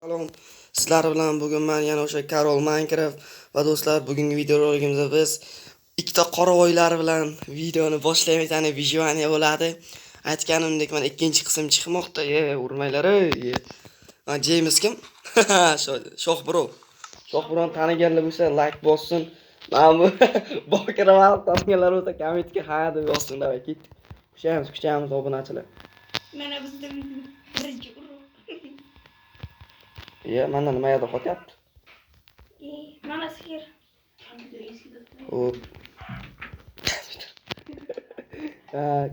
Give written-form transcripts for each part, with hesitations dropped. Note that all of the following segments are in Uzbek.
Salom. Sizlar bilan bugun men yana o'sha Carol Minecraft va do'stlar, bugungi videoroligimizda biz ikkita qoravoylar bilan videoni boshlaymiz. Ya'ni vijuvaniya bo'ladi. Aytganimdek, men ikkinchi qism chiqmoqda. Urmanglar ey. Men James kim? Shohbro. Shohbroni taniganlar bo'lsa like bossin. Men bu bokiraman taniganlar bo'lsa kommentga ha deb yozsin. Davay ketdik. Kuchayamiz obunachilar. Mana bizda birinchi urug'. Mana nimaga qotyapti? Mana sigir. Hop.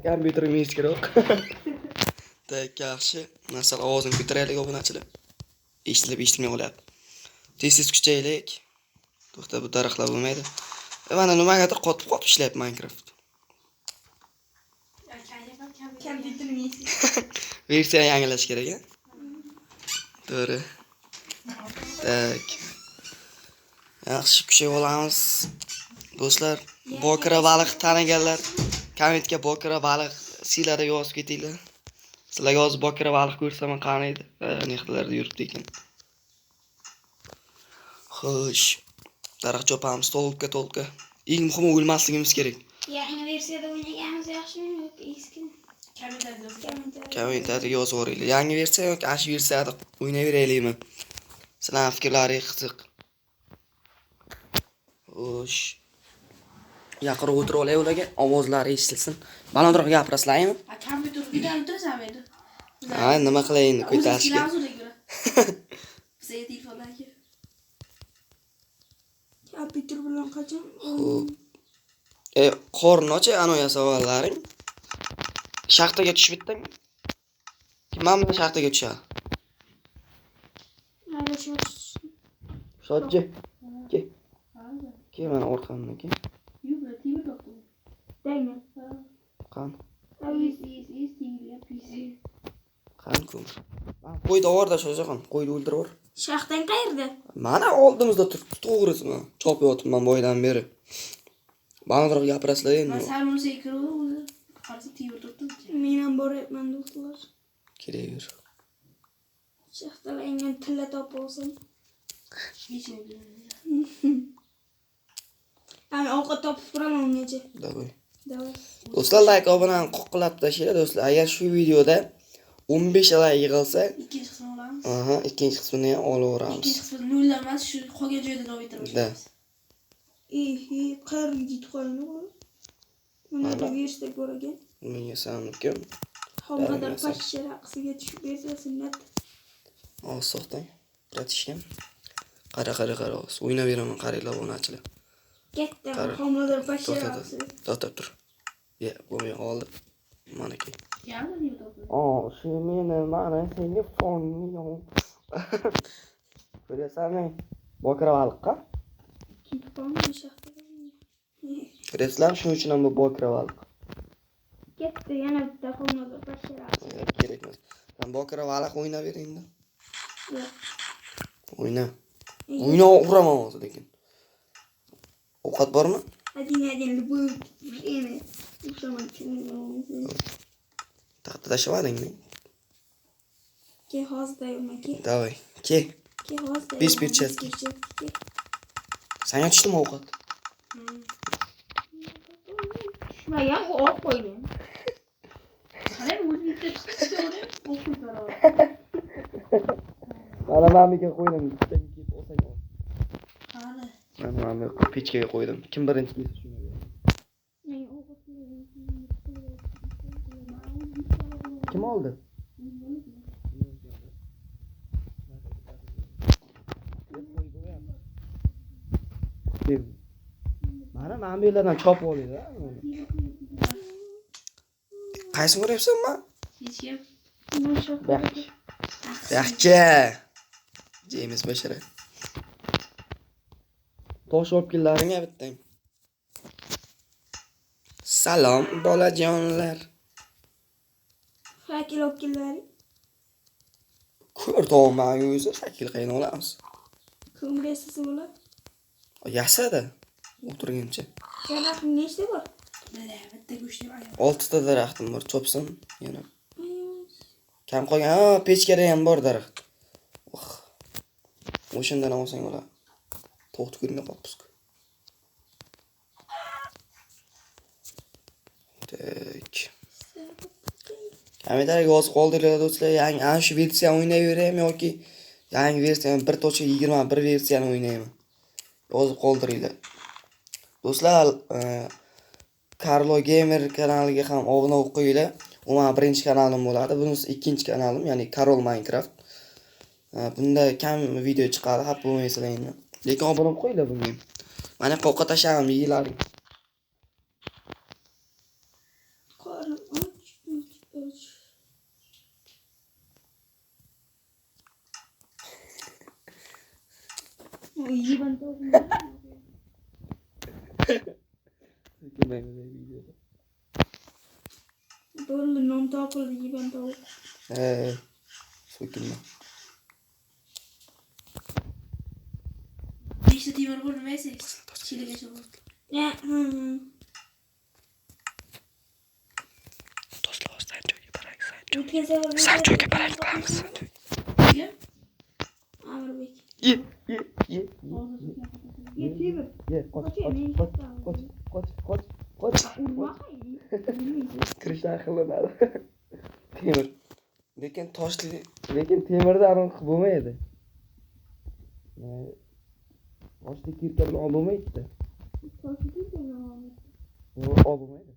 Kompyuterim kerak. Tak yaxshi. Masalan, ovozini ko'taraylik obunachilar. Eshitilib qolyapti. Tez kuchaylik. To'xta, bu daraxtlar bo'lmaydi. Mana nimagadir qotib ishlayapti Minecraft. Kompyuterim Versiya yangilash kerak, a? To'g'ri. Tak. Yaxshi kuchayib olamiz. Do'stlar, bokira baliq taniganlar kommentga bokira baliq sizlarga yozib ketinglar. Sizlarga hozir bokira baliq ko'rsam qani edi. Nextlarda yuribdi ekan. Xo'sh. Daraxt chopamiz to'lqa. Eng muhimi o'lmasligimiz kerak. Yangi versiyada o'ynaganimiz yaxshimi yoki eski? Kommentariyada yozib o'ringlar. Yangi versiya yoki ash versiyada o'ynayveraylikmi? Sizlarning fikrlaringiz qiziq. Xo'sh. Yaqinroq o'tirib olay ularga, ovozlari eshitilsin. Balandroq gapirasizlarmi? Kompyuter juda o'tirasanmi edi? Ha, nima qilay endi ko'tarishga. Bizga telefondagi kompyuter bilan qachon? Xo'p. Qornochi anoya savollaring. Shaxtaga tushib bitdingmi? Kim bilan shaxtaga tushadi? Mana shu Shodji. Ke mana orqamdan ke. daymi? Qan. Aviz Qan ko'm. Qo'yni orda sho'jaxon, qo'yni o'ldirib or. shaxtdan qayerda? Mana oldimizda turibdi, to'g'risimi? Chopib yotibman boydan beri. Balandroq gapirasizlar endi. Men sal bo'lsa kirib o'zi qarshi tiyib turibdi. Men ham boryapman do'stlar. Kelaver. Shaxtalangan tilla topib olsam. Hech nima bilmayman. Ana ovqat topib turaman ungacha. Davay. Davay. Do'stlar, like obunani qo'qqilab tashlaylar do'stlar. Agar shu videoda 15 like yig'ilsa, Ikkinchi qismini olamiz. aha, ikkinchi qismini ham olaveramiz. Ikkinchi qismini nollar emas, shu qolgan joyda davom ettiramiz. Qayerga ketib qolding u? Mana verishda ko'ragan. Menga samkim. Homilador pashsha raqsiga tushib bersa sunnat. So'xtang. Bratishkam. Qara. O'ynayveraman, qaranglar obunachilar. Katta homilador pashsha raqsi. To'xtab tur. Bo'lmay qoldi. Manaki. Yana nima topdi? Shu meni mana senga fonni yo'q. Ko'rasanmi? Bokira baliqqa? Ketib qolgan shaxtaga. Ko'rasizlar, shuning uchun ham bu bokira baliq. Katta yana bitta homilador pashsha raqsi. Kerak emas. Sen bokira baliq o'ynayver endi. Yo'q. O'yna, uraman hozir lekin. Ovqat bormi? Один любую время. Taxta tashlamadingmi? Ke hozdayman ke. Davay, ke. Ke hozday. Без перчатки. Sen yetiştin mi ovqat? Tushmagan olib qo'ygan. Qalay o'zbekcha chiqdi o'qib Mana mamiga qo'ydim. Bittaga kelib olsang ol. Qani. Mana pechkaga qo'ydim. Kim birinchi kelsa shuni. Kim oldi? Mana bu yerlardan chopib olaylar. Qaysini ko'ryapsanmi? Hech kim. Yaxshi. James bashara. Tosh olib kellaring bittang. Salom bolajonlar. Shakil olib kellaring. Ko'rdim o'zi shakil qaydan olamiz? Ko'mir yasasa bo'ladi. Yasada. O'tirgancha. Daraxt nechta bor? Bitta go'shtni ayam. 6 ta daraxtim bor, chopsam yana. Kam qolgan, pechkada ham bor daraxt. O'shandan olsang bo'ladi. To'xtu ko'rmay qolibsiz-ku. Tak. Kommentariyga yozib qoldiringlar do'stlar, yangi ana shu versiyani o'ynayveraymi yoki yangi versiyani 1.21 versiyani o'ynaymi? Yozib qoldiringlar. Do'stlar, Carlo Gamer kanaliga ham obuna bo'lib qo'yinglar. U men birinchi kanalim bo'ladi. Bunisi ikkinchi kanalim, ya'ni Carol Minecraft. Bunda kam video chiqadi, xafa bo'lmaysizlar endi. Lekin obuna bo'lib qo'yinglar bunga. Mana qo'qqa tashag'im yegilaring. Qarım aç. İyi ben de Böyle non tapılı iyi ben de So'kinma. Beshta temir bo'lmaysiz. Chiligacha bo'ldi. Ya. Do'stlar, sen joyga barak, Sen joyga barak qilamiz. Nega? Amirbek. Ye. Yetiyor. Qoch. Kirishlar qilinadi. Temir. Lekin toshli, lekin temirda aniq bo'lmaydi. Toshli kirka bilan olmaydi. Olmaydi.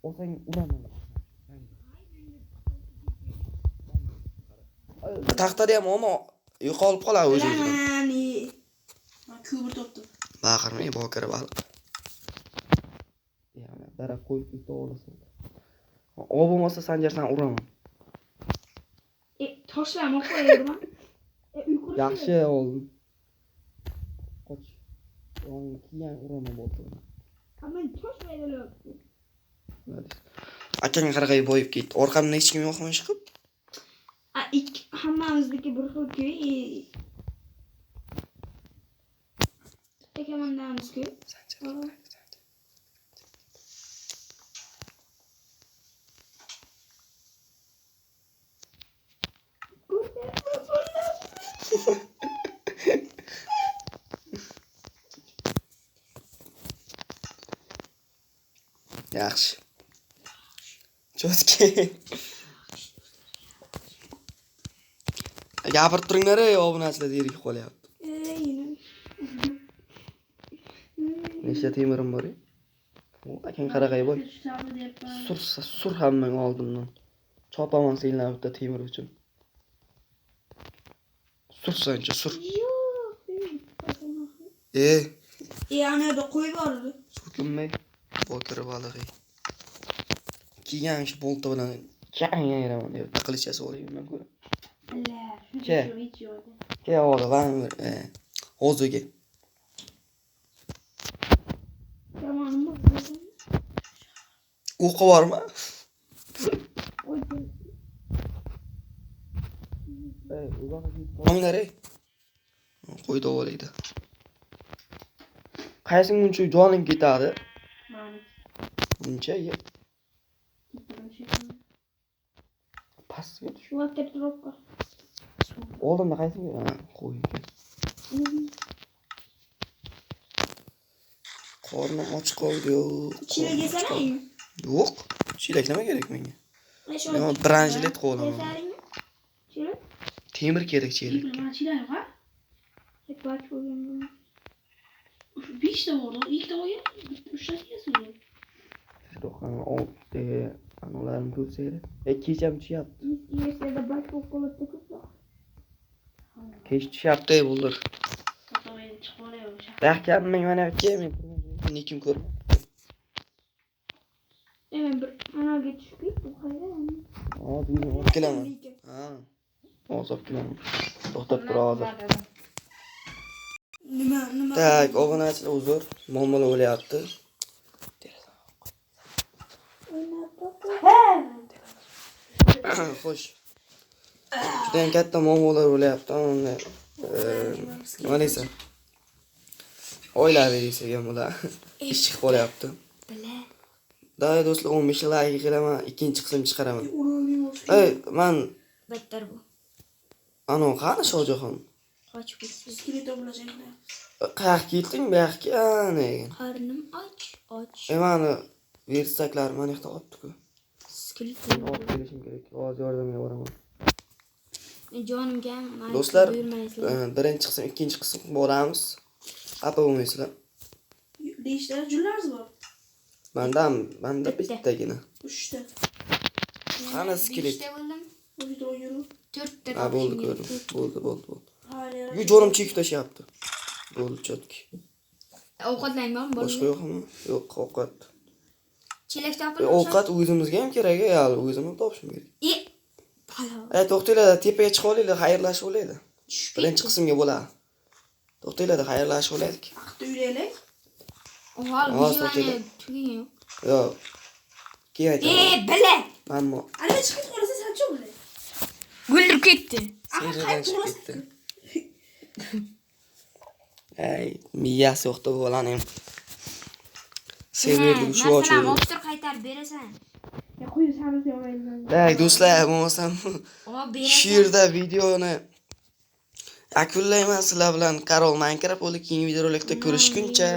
Olsang uraman. Taxtada ham ammo yo'qolib qoladi o'zi-o'zidan. Men ko'mir topdim. Baqirmay bokira baliq. Yana dara qo'yib yuta olasan. Bo'lmasa Sanjardan uraman. Tashlama qo'yarman. Yaxshi oldim. Qoch. Keyin uraman bo'ldi. Men tashlaydilar. Akang qarag'ay boyib ketdi. Orqamdan hech kim yo'qmi chiqib? Hammamizniki bir xil-ku. Ekamandamizku. Yaxshi. Cho'tki. Gapirib turinglar, obunachilar yirik qolyapti. Nechta temirim bor? Akang qarag'ay boy. Sur hammang oldimdan. Chopaman senlar bitta temir uchun. Sursancha sur. Yani da qo'yib yubordi. So'kinmay. Bokira balig'i. Keyin shu bolta bilan chang yayraman deb taqilichasi olayman ko'ra. Ke oldi, van hozirga. Zamonimiz O'qi bormi? Qo'yinglar. Qo'ydi olaydi. Qaysi muncha joning ketadi? Muncha ye. Pastga tush. Vaqtga turibqa. Oldimda qaysi? Qo'ying. Qornim och qoldi-yu. Chilak yesanaymi? Yo'q. Chilak nima kerak menga? Men branjilet qo'laman. Chilak? Temir kerak chilak. Mana chilak ha? Hep bak bo'lgan. 5 ta bor, 2 ta o'yin, 3 ta yeysiz. Shunaqani oldi, anolarni ko'rsanglar. Kecham tushyapti. Yerda bak bo'lib qolibdi. Kech tushyapti bo'ldir. To'g'ri chiqorayo'sha. Rahkan mana men turgan kim ko'rmadi. Bir anaga tushib ketdi. Hozir olib kelaman. Hozir olib kelaman. To'xtab tur hozir. Nima? Tak, obunachilar uzr. Muammolar bo'lyapti. Xo'sh. Juda ham katta muammolar bo'lyapti. Nima deysan? O'ylab berishgan bular. Ish chiqib qolyapti. Davay do'stlar, 15 like qilaman, ikkinchi qism chiqaraman. Men Battar bu. Ana qani Shohjahon? Qochib ketdi. Skeletor bo'lajaklar. Qayoqqa ketding? Bu yoqqa ana. Qarnim och. Mani versaklar mana yoqda qolibdi-ku. Skeletor. Olib kelishim kerak. Hozir yordamga boraman. Jonimga mana Do'stlar, buyurmaysizlar. birinchi qism, ikkinchi qism boramiz. Xafa bo'lmaysizlar. Deyishlar, jullarz bor. Manda bittagina. 3 ta. Qani skelet? Beshta bo'ldim. Bu video yurib. 4 ta. Ha bo'ldi, ko'rdim. Bo'ldi. Hali. Yu jonim chekib tashyapti. Bo'ldi, chotki. Ovqatlangan Boshqa bo'ldi. yo'qmi? Yo'q, ovqat. Chelak topilib. Ovqat o'zimizga ham kerak, hali o'zimni topishim kerak. Palo. To'xtanglar, tepaga chiqib olaylik, xayrlashib olaylik. Tushib Birinchi qismga bo'ladi. To'xtanglar, xayrlashib olaylik. Vaqtda uylaylik. Ohol Hozir videoni to'xtaydi. tugagan yo'q. Yo'q. Keyin aytaman. Bila. Ammo Ana chiqib qolsa sancho bo'ladi. Guldirib ketdi. seriyadan chiqib ketdi. Ay, miyasi yo'qda bu bolani ham. Serverni shu Masalan, ochib. optir qaytarib berasan. Ya qo'yib sarf yo'mayman. Ey do'stlar, bo'lmasam Berasan. shu yerda videoni yakunlayman. Sizlar bilan Karol Minecraft bo'ldi. Keyingi videorolikda ko'rishguncha